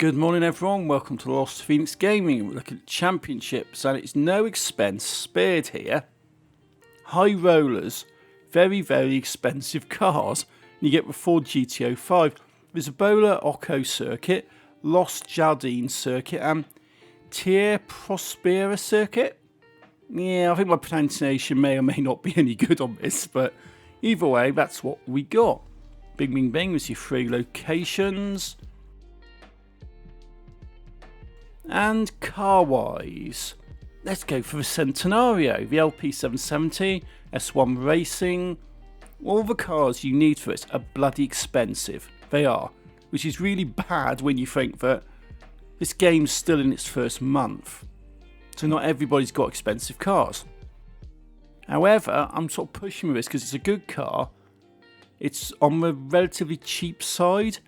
Good morning everyone, welcome to Lost Phoenix Gaming. We're looking at championships and it's no expense spared here. High rollers, very expensive cars. And you get the Ford GTO 5. There's a Bola Ocho circuit, Lost Jardines Circuit and Tierra Prospera circuit. Yeah, I think my pronunciation may or may not be any good on this, but either way, that's what we got. Bing bing bing, there's your 3 locations. And car-wise, let's go for the Centenario, the LP 770, S1 Racing. All the cars you need for this are bloody expensive. They are, which is really bad when you think that this game's still in its first month. So not everybody's got expensive cars. However, I'm sort of pushing with this because it's a good car. It's on the relatively cheap side,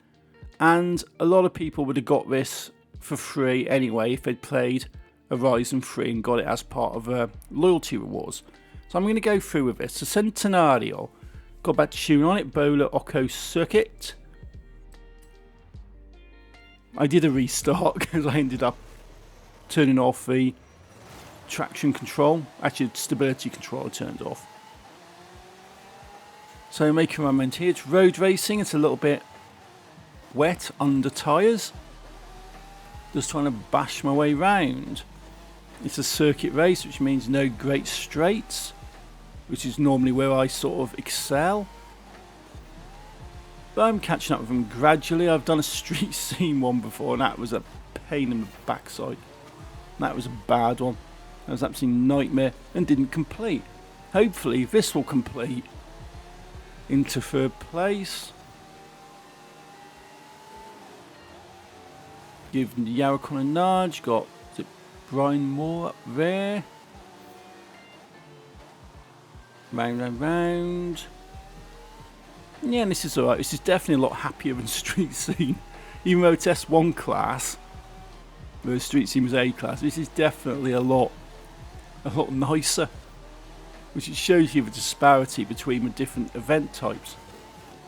and a lot of people would have got this for free anyway if they'd played Horizon 3 and got it as part of loyalty rewards. So I'm going to go through with this. The Centenario, got back to tuning on it, Bola Ocho circuit. I did a restart because I ended up turning off the traction control. Actually, stability control I turned off. So making my moment here, it's road racing. It's a little bit wet under tyres. Just trying to bash my way round. It's a circuit race, which means no great straights, which is normally where I sort of excel. But I'm catching up with them gradually. I've done a street scene one before, and that was a pain in the backside. That was a bad one. That was absolutely nightmare and didn't complete. Hopefully this will complete into 3rd place. Give Yaricon a nudge. Got Brian Moore up there. Round. Yeah, and this is alright. This is definitely a lot happier than Street Scene. Even though it's S1 class, the Street Scene was A class, this is definitely a lot nicer. Which it shows you the disparity between the different event types.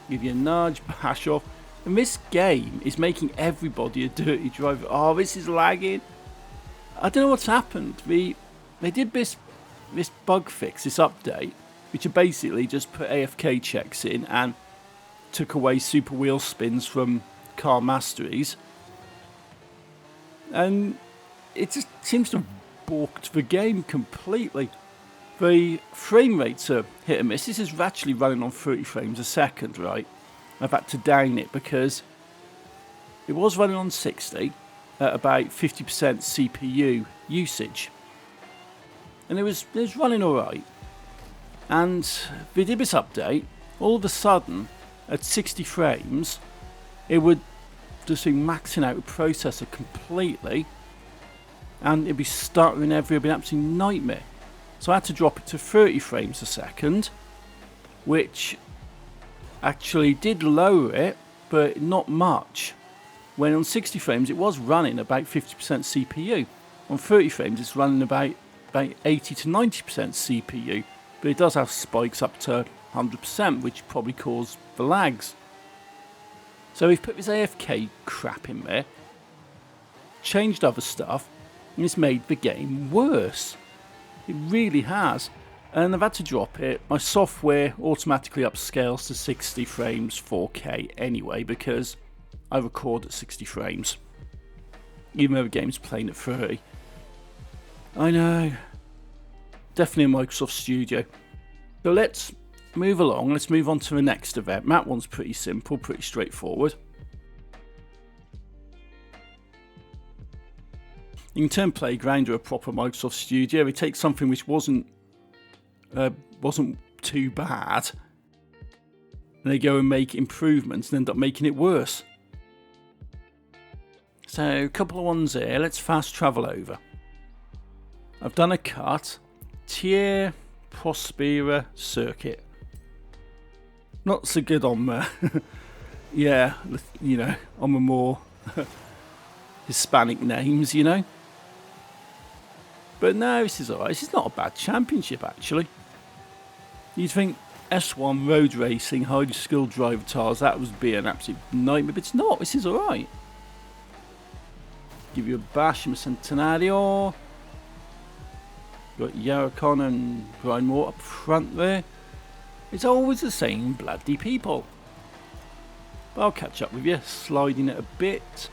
Give you a nudge, bash off. And this game is making everybody a dirty driver. Oh, this is lagging. I don't know what's happened. They did this bug fix, this update, which basically just put AFK checks in and took away super wheel spins from car masteries. And it just seems to have balked the game completely. The frame rates are hit and miss. This is actually running on 30 frames a second, right? I've had to down it because it was running on 60 at about 50% CPU usage. And it was running alright. And they did this update. All of a sudden, at 60 frames, it would just be maxing out the processor completely. And it'd be stuttering everywhere. It'd be an absolute nightmare. So I had to drop it to 30 frames a second, which actually did lower it, but not much. When on 60 frames it was running about 50% CPU. On 30 frames it's running about 80 to 90% CPU, but it does have spikes up to 100%, which probably cause the lags. So we've put this AFK crap in there, changed other stuff, and it's made the game worse. It really has. And I've had to drop it. My software automatically upscales to 60 frames 4K anyway, because I record at 60 frames. Even though the game's playing at 30. I know. Definitely a Microsoft Studio. So let's move along. Let's move on to the next event. That one's pretty simple, pretty straightforward. You can turn Playground to a proper Microsoft Studio. We take something which wasn't too bad, and they go and make improvements and end up making it worse. So a couple of ones here. Let's fast travel over. I've done a cut. Tierra Prospera circuit. Not so good on the yeah, you know, on the more Hispanic names, you know. But no, this is alright. This is not a bad championship, actually. You'd think S1 road racing, highly skilled driver cars, that would be an absolute nightmare, but it's not. This is alright. give you a bash in the Centenario. Got Yaricon and Grindmore up front there. It's always the same bloody people. But I'll catch up with you, sliding it a bit.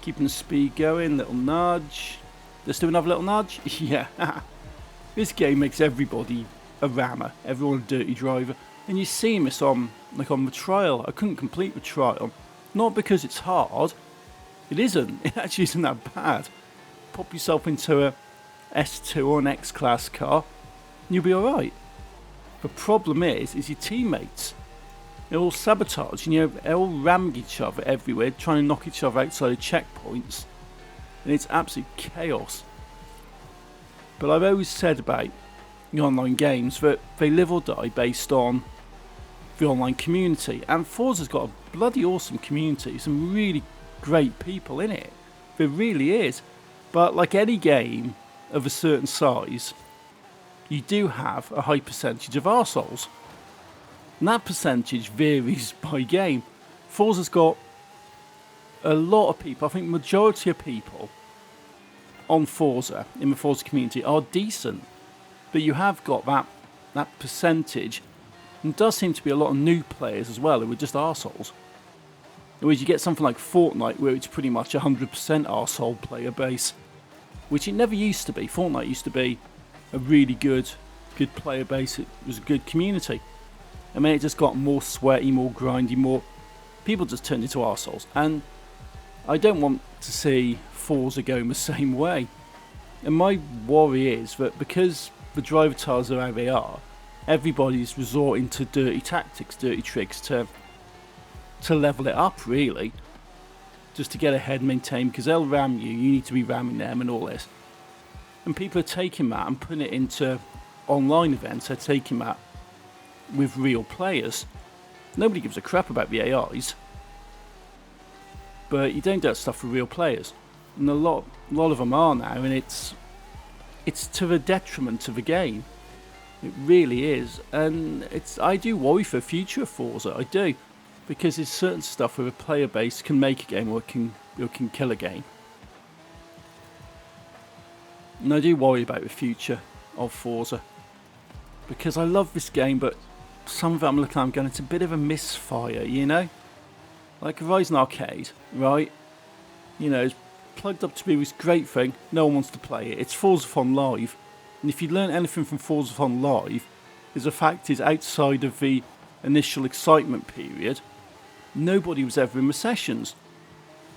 Keeping the speed going, little nudge. Let's do another little nudge. Yeah. This game makes everybody a rammer, everyone a dirty driver. And you see this on the trial. I couldn't complete the trial. Not because it's hard. It isn't. It actually isn't that bad. Pop yourself into a S2 or an X-Class car, and you'll be alright. The problem is your teammates. They're all sabotage, and they all ram each other everywhere, trying to knock each other outside of checkpoints. And it's absolute chaos. But I've always said about the online games that they live or die based on the online community. And Forza's got a bloody awesome community, some really great people in it. There really is. But like any game of a certain size, you do have a high percentage of arseholes. And that percentage varies by game. Forza's got a lot of people, I think majority of people on Forza, in the Forza community, are decent. But you have got that percentage. And there does seem to be a lot of new players as well who are just arseholes. Whereas you get something like Fortnite where it's pretty much 100% arsehole player base. Which it never used to be. Fortnite used to be a really good player base. It was a good community. I mean, it just got more sweaty, more grindy, more... People just turned into arseholes. And I don't want to see Forza going the same way. And my worry is that because the driver tiles are how they are, everybody's resorting to dirty tactics, dirty tricks to level it up, really. Just to get ahead and maintain, because they'll ram you, you need to be ramming them and all this. And people are taking that and putting it into online events. They're taking that with real players. Nobody gives a crap about the AIs, but you don't do that stuff for real players, and a lot of them are now, and it's to the detriment of the game. It really is, and I do worry for the future of Forza. I do. Because there's certain stuff where a player base can make a game or it can kill a game. And I do worry about the future of Forza. Because I love this game, but some of it I'm looking at, I'm going, it's a bit of a misfire, you know? Like Horizon Arcade, right? It's plugged up to be this great thing, no one wants to play it. It's Forza Fun Live. And if you learn anything from Forza Fun Live, is the fact is outside of the initial excitement period, nobody was ever in the sessions.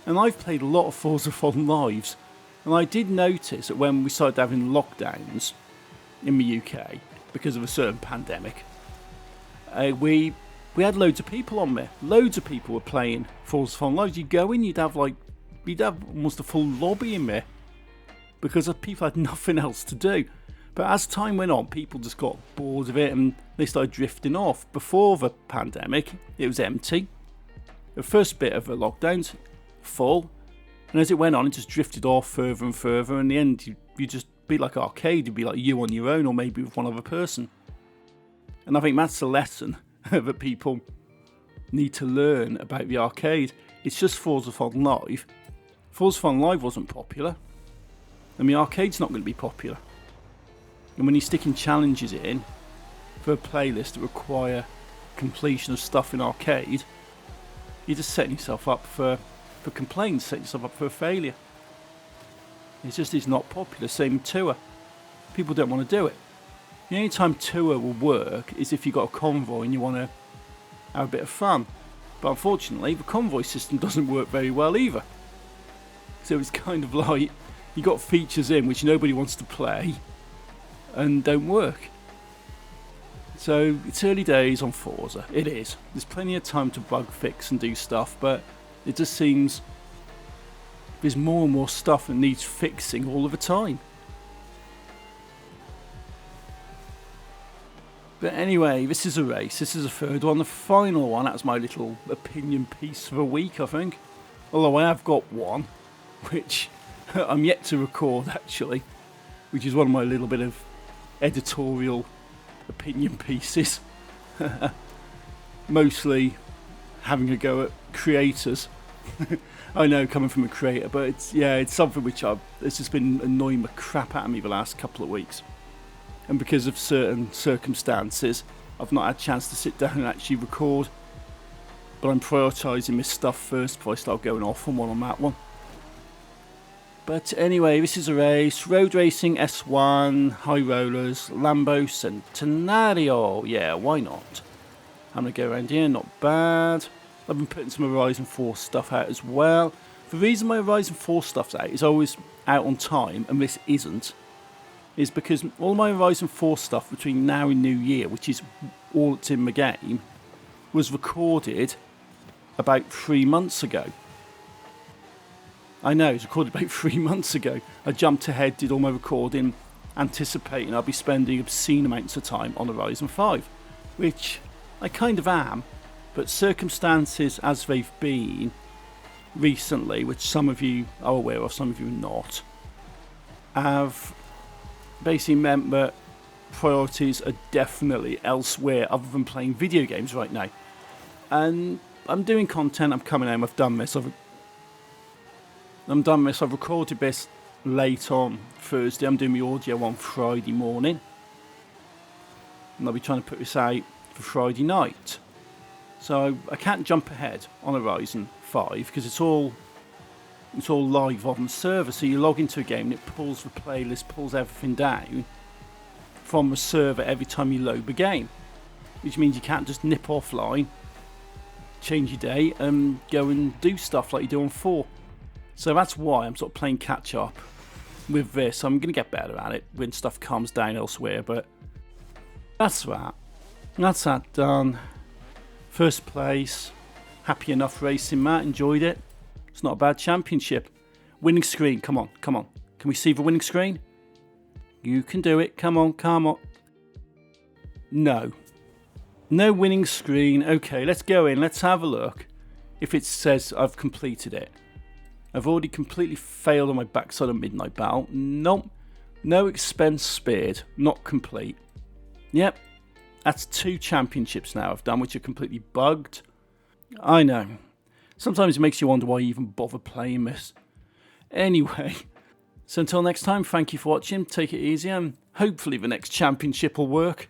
And I've played a lot of Forza Fun Lives, and I did notice that when we started having lockdowns in the UK because of a certain pandemic, we had loads of people on there. Loads of people were playing Forza Fun Lives. You'd go in, you'd have almost a full lobby in there because people had nothing else to do. But as time went on, people just got bored of it and they started drifting off. Before the pandemic, it was empty. The first bit of the lockdowns, full. And as it went on, it just drifted off further and further. In the end, you just be like arcade. You'd be like you on your own or maybe with one other person. And I think that's the lesson that people need to learn about the arcade. It's just Forza Fun Live. Forza Fun Live wasn't popular. And the arcade's not going to be popular. And when you're sticking challenges in for a playlist that require completion of stuff in arcade, you're just setting yourself up for complaints, setting yourself up for a failure. It's not popular. Same with Tour. People don't want to do it. The only time Tour will work is if you've got a convoy and you want to have a bit of fun. But unfortunately, the convoy system doesn't work very well either. So it's kind of like you got features in which nobody wants to play and don't work. So it's early days on Forza. It is. There's plenty of time to bug fix and do stuff, but it just seems there's more and more stuff that needs fixing all of the time. But anyway, this is a race. This is a third one. The final one, that's my little opinion piece for the week, I think. Although I have got one, which I'm yet to record actually, which is one of my little bit of editorial opinion pieces. Mostly having a go at creators I know, coming from a creator, but it's something which it's just been annoying the crap out of me the last couple of weeks. And because of certain circumstances, I've not had a chance to sit down and actually record. But I'm prioritising this stuff first before I start going off on that one. But anyway, this is a race. Road racing, S1, high rollers, Lambo Centenario. Yeah, why not? I'm going to go around here, not bad. I've been putting some Horizon 4 stuff out as well. The reason my Horizon 4 stuff's out is always out on time, and this isn't, is because all my Horizon 4 stuff between now and New Year, which is all that's in the game, was recorded about 3 months ago. I know, it was recorded about 3 months ago. I jumped ahead, did all my recording, anticipating I'll be spending obscene amounts of time on Horizon 5, which I kind of am, but circumstances as they've been recently, which some of you are aware of, some of you are not, have basically meant that priorities are definitely elsewhere other than playing video games right now. And I'm doing content, I'm coming home, I've done this, I've recorded this late on Thursday, I'm doing the audio on Friday morning, and I'll be trying to put this out for Friday night. So I can't jump ahead on Horizon 5 because it's all live on the server. So you log into a game and it pulls the playlist, pulls everything down from the server every time you load the game, which means you can't just nip offline, change your day, and go and do stuff like you do on 4. So that's why I'm sort of playing catch up with this. I'm going to get better at it when stuff calms down elsewhere, but that's that. That's that done. First place. Happy enough racing, Matt. Enjoyed it. It's not a bad championship. Winning screen. Come on, come on. Can we see the winning screen? You can do it. Come on, come on. No. No winning screen. Okay, let's go in. Let's have a look if it says I've completed it. I've already completely failed on my backside of Midnight Battle. Nope. No expense spared. Not complete. Yep. That's 2 championships now I've done, which are completely bugged. I know. Sometimes it makes you wonder why you even bother playing this. Anyway, so until next time, thank you for watching. Take it easy, and hopefully the next championship will work.